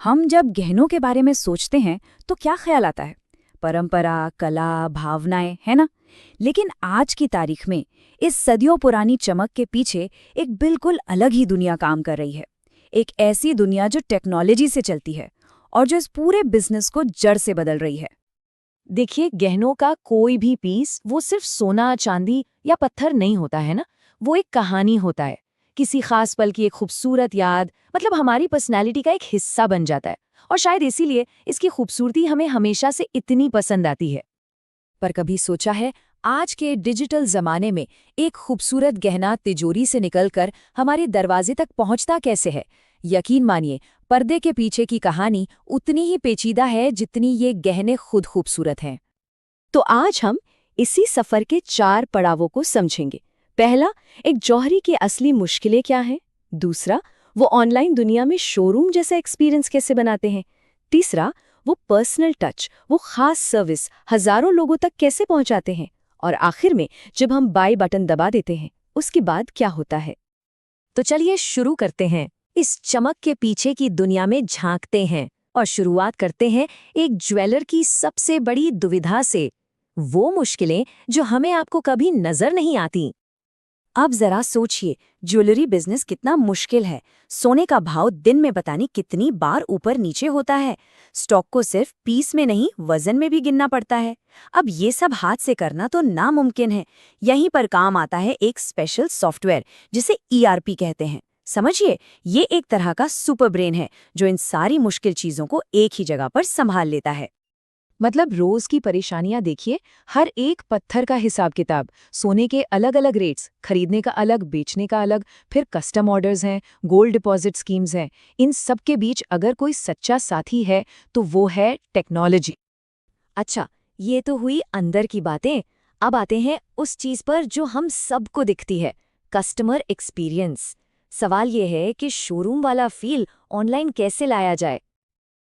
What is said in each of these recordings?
हम जब गहनों के बारे में सोचते हैं तो क्या ख्याल आता है? परंपरा, कला, भावनाएं, है ना? लेकिन आज की तारीख में इस सदियों पुरानी चमक के पीछे एक बिल्कुल अलग ही दुनिया काम कर रही है। एक ऐसी दुनिया जो टेक्नोलॉजी से चलती है और जो इस पूरे बिजनेस को जड़ से बदल रही है। देखिए, गहनों का कोई भी पीस वो सिर्फ सोना, चांदी या पत्थर नहीं होता है ना। वो एक कहानी होता है, किसी खास पल की एक खूबसूरत याद, मतलब हमारी पर्सनैलिटी का एक हिस्सा बन जाता है। और शायद इसीलिए इसकी खूबसूरती हमें हमेशा से इतनी पसंद आती है। पर कभी सोचा है, आज के डिजिटल जमाने में एक खूबसूरत गहना तिजोरी से निकलकर हमारे दरवाजे तक पहुंचता कैसे है? यकीन मानिए, पर्दे के पीछे की कहानी उतनी ही पेचीदा है जितनी ये गहने खुद खूबसूरत हैं। तो आज हम इसी सफर के 4 पड़ावों को समझेंगे। पहला, एक जौहरी की असली मुश्किलें क्या हैं। दूसरा, वो ऑनलाइन दुनिया में शोरूम जैसा एक्सपीरियंस कैसे बनाते हैं। तीसरा, वो पर्सनल टच, वो खास सर्विस हजारों लोगों तक कैसे पहुंचाते हैं। और आखिर में जब हम बाय बटन दबा देते हैं, उसके बाद क्या होता है। तो चलिए शुरू करते हैं, इस चमक के पीछे की दुनिया में झांकते हैं। और शुरुआत करते हैं एक ज्वेलर की सबसे बड़ी दुविधा से, वो मुश्किलें जो हमें आपको कभी नजर नहीं आती। अब जरा सोचिए, ज्वेलरी बिजनेस कितना मुश्किल है। सोने का भाव दिन में पता नहीं कितनी बार ऊपर नीचे होता है। स्टॉक को सिर्फ पीस में नहीं, वजन में भी गिनना पड़ता है। अब ये सब हाथ से करना तो नामुमकिन है। यहीं पर काम आता है एक स्पेशल सॉफ्टवेयर, जिसे ईआरपी कहते हैं। समझिए, ये एक तरह का सुपर ब्रेन है जो इन सारी मुश्किल चीजों को एक ही जगह पर संभाल लेता है। मतलब रोज की परेशानियां देखिए, हर एक पत्थर का हिसाब किताब, सोने के अलग अलग रेट्स, खरीदने का अलग, बेचने का अलग, फिर कस्टम ऑर्डर्स हैं, गोल्ड डिपॉजिट स्कीम्स हैं। इन सब के बीच अगर कोई सच्चा साथी है तो वो है टेक्नोलॉजी। अच्छा, ये तो हुई अंदर की बातें। अब आते हैं उस चीज पर जो हम सबको दिखती है, कस्टमर एक्सपीरियंस। सवाल ये है कि शोरूम वाला फील ऑनलाइन कैसे लाया जाए।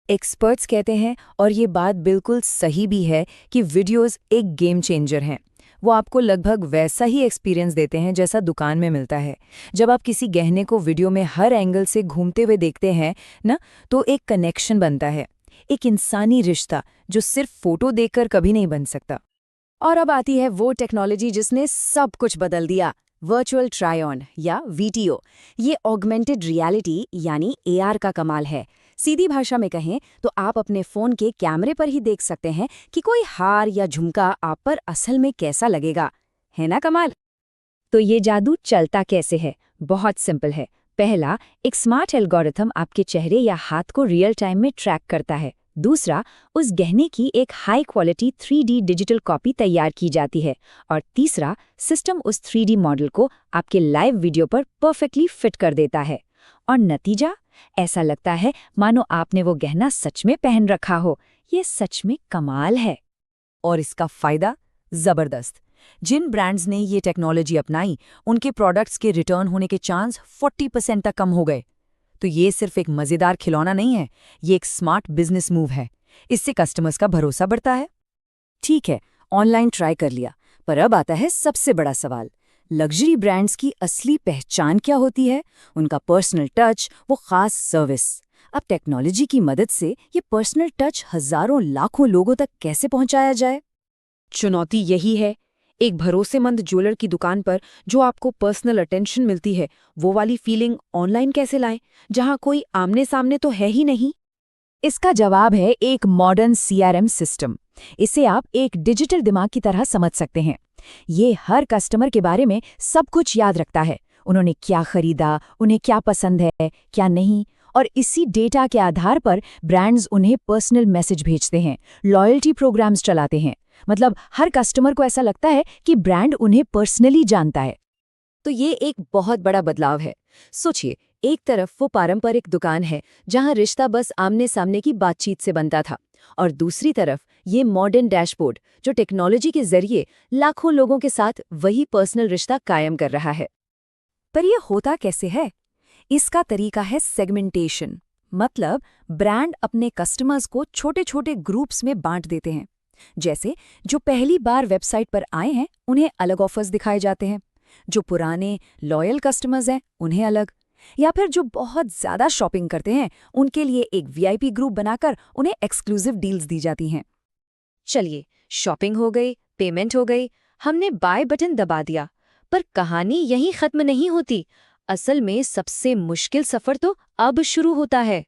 एक्सपर्ट्स कहते हैं, और ये बात बिल्कुल सही भी है, कि वीडियोस एक गेम चेंजर हैं। वो आपको लगभग वैसा ही एक्सपीरियंस देते हैं जैसा दुकान में मिलता है। जब आप किसी गहने को वीडियो में हर एंगल से घूमते हुए देखते हैं ना, तो एक कनेक्शन बनता है, एक इंसानी रिश्ता जो सिर्फ फोटो देखकर कभी नहीं बन सकता। और अब आती है वो टेक्नोलॉजी जिसने सब कुछ बदल दिया, वर्चुअल ट्राई ऑन या वीटीओ। ये ऑगमेंटेड रियलिटी यानी एआर का कमाल है। सीधी भाषा में कहें तो आप अपने फोन के कैमरे पर ही देख सकते हैं कि कोई हार या झुमका आप पर असल में कैसा लगेगा। है ना कमाल? तो ये जादू चलता कैसे है? बहुत सिंपल है। पहला, एक स्मार्ट एल्गोरिथम आपके चेहरे या हाथ को रियल टाइम में ट्रैक करता है। दूसरा, उस गहने की एक high quality 3D digital copy तैयार की जाती है। और तीसरा, सिस्टम उस 3D मॉडल को आपके लाइव वीडियो पर परफेक्टली फिट कर देता है। और नतीजा ऐसा लगता है मानो आपने वो गहना सच में पहन रखा हो। ये सच में कमाल है। और इसका फायदा जबरदस्त। जिन ब्रांड्स ने ये टेक्नोलॉजी अपनाई, उनके प्रोडक्ट्स के रिटर्न होने के चांस 40% तक कम हो गए। तो ये सिर्फ एक मजेदार खिलौना नहीं है, ये एक स्मार्ट बिजनेस मूव है। इससे कस्टमर्स का भरोसा बढ़ता है। ठीक है, ऑनलाइन ट्राई कर लिया, पर अब आता है सबसे बड़ा सवाल। लग्जरी ब्रांड्स की असली पहचान क्या होती है? उनका पर्सनल टच, वो खास सर्विस। अब टेक्नोलॉजी की मदद से ये पर्सनल टच हजारों लाखों लोगों तक कैसे पहुंचाया जाए? चुनौती यही है। एक भरोसेमंद ज्वेलर की दुकान पर जो आपको पर्सनल अटेंशन मिलती है, वो वाली फीलिंग ऑनलाइन कैसे लाएं, जहां कोई आमने सामने तो है ही नहीं? इसका जवाब है एक मॉडर्न सीआरएम सिस्टम। इसे आप एक डिजिटल दिमाग की तरह समझ सकते हैं। ये हर कस्टमर के बारे में सब कुछ याद रखता है। उन्होंने क्या खरीदा, उन्हें क्या पसंद है, क्या नहीं। और इसी डेटा के आधार पर ब्रांड्स उन्हें पर्सनल मैसेज भेजते हैं, लॉयल्टी प्रोग्राम्स चलाते हैं। मतलब हर कस्टमर को ऐसा लगता है कि ब्रांड उन्हें पर्सनली जानता है। तो ये एक बहुत बड़ा बदलाव है। सोचिए, एक तरफ वो पारंपरिक दुकान है जहां रिश्ता बस आमने सामने की बातचीत से बनता था, और दूसरी तरफ ये मॉडर्न डैशबोर्ड जो टेक्नोलॉजी के जरिए लाखों लोगों के साथ वही पर्सनल रिश्ता कायम कर रहा है। पर यह होता कैसे है? इसका तरीका है सेगमेंटेशन। मतलब ब्रांड अपने कस्टमर्स को छोटे छोटे ग्रुप्स में बांट देते हैं। जैसे जो पहली बार वेबसाइट पर आए हैं, उन्हें अलग ऑफर्स दिखाए जाते हैं। जो पुराने लॉयल कस्टमर्स हैं, उन्हें अलग। या फिर जो बहुत ज़्यादा शॉपिंग करते हैं उनके लिए एक वीआईपी ग्रुप बनाकर उन्हें एक्सक्लूसिव डील्स दी जाती हैं। चलिए, शॉपिंग हो गई, पेमेंट हो गई, हमने बाय बटन दबा दिया। पर कहानी यहीं खत्म नहीं होती। असल में सबसे मुश्किल सफर तो अब शुरू होता है।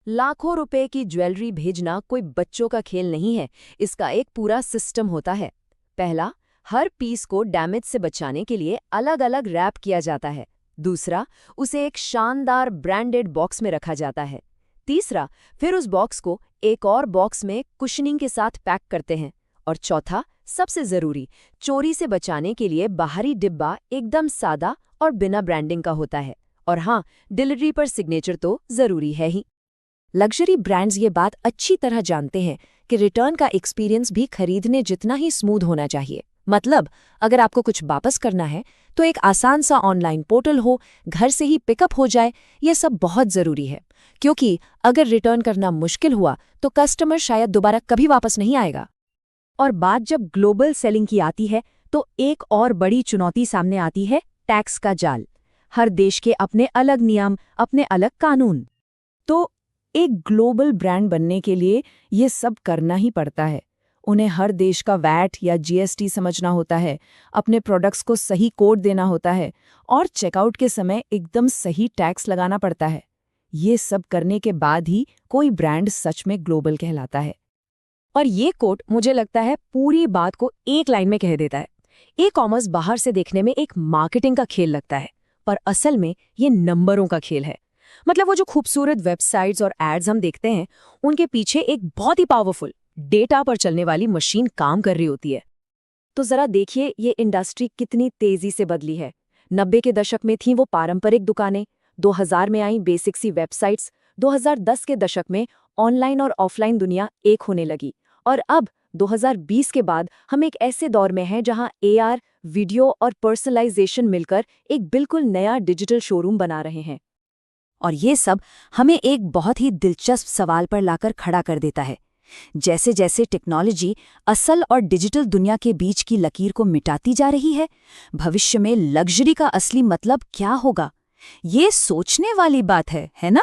लाखों रुपए की ज्वेलरी भेजना कोई बच्चों का खेल नहीं है, इसका एक पूरा सिस्टम होता है। पहला, हर पीस को डैमेज से बचाने के लिए अलग अलग रैप किया जाता है। दूसरा, उसे एक शानदार ब्रांडेड बॉक्स में रखा जाता है। तीसरा, फिर उस बॉक्स को एक और बॉक्स में कुशनिंग के साथ पैक करते हैं। और चौथा, सबसे जरूरी, चोरी से बचाने के लिए बाहरी डिब्बा एकदम सादा और बिना ब्रांडिंग का होता है। और हाँ, डिलीवरी पर सिग्नेचर तो जरूरी है ही। लग्जरी ब्रांड्स ये बात अच्छी तरह जानते हैं कि रिटर्न का एक्सपीरियंस भी खरीदने जितना ही स्मूथ होना चाहिए। मतलब, अगर आपको कुछ वापस करना है तो एक आसान सा ऑनलाइन पोर्टल हो, घर से ही पिकअप हो जाए, ये सब बहुत ज़रूरी है। क्योंकि अगर रिटर्न करना मुश्किल हुआ तो कस्टमर शायद दोबारा कभी वापस नहीं आएगा। और बात जब ग्लोबल सेलिंग की आती है तो एक और बड़ी चुनौती सामने आती है, टैक्स का जाल। हर देश के अपने अलग नियम, अपने अलग कानून। तो एक ग्लोबल ब्रांड बनने के लिए ये सब करना ही पड़ता है। उन्हें हर देश का वैट या जीएसटी समझना होता है, अपने प्रोडक्ट्स को सही कोड देना होता है और चेकआउट के समय एकदम सही टैक्स लगाना पड़ता है। ये सब करने के बाद ही कोई ब्रांड सच में ग्लोबल कहलाता है। और ये कोड मुझे लगता है पूरी बात को एक लाइन में कह देता है। ई-कॉमर्स बाहर से देखने में एक मार्केटिंग का खेल लगता है, पर असल में ये नंबरों का खेल है। मतलब वो जो खूबसूरत वेबसाइट्स और एड्स हम देखते हैं, उनके पीछे एक बहुत ही पावरफुल डेटा पर चलने वाली मशीन काम कर रही होती है। तो जरा देखिए ये इंडस्ट्री कितनी तेजी से बदली है। 90 के दशक में थी वो पारंपरिक दुकानें, 2000 में आई बेसिक सी वेबसाइट्स, 2010 के दशक में ऑनलाइन और ऑफलाइन दुनिया एक होने लगी, और अब 2020 के बाद हम एक ऐसे दौर में हैं जहां एआर, वीडियो और पर्सनलाइजेशन मिलकर एक बिल्कुल नया डिजिटल शोरूम बना रहे हैं। और ये सब हमें एक बहुत ही दिलचस्प सवाल पर लाकर खड़ा कर देता है। जैसे जैसे टेक्नोलॉजी असल और डिजिटल दुनिया के बीच की लकीर को मिटाती जा रही है, भविष्य में लग्जरी का असली मतलब क्या होगा? ये सोचने वाली बात है ना?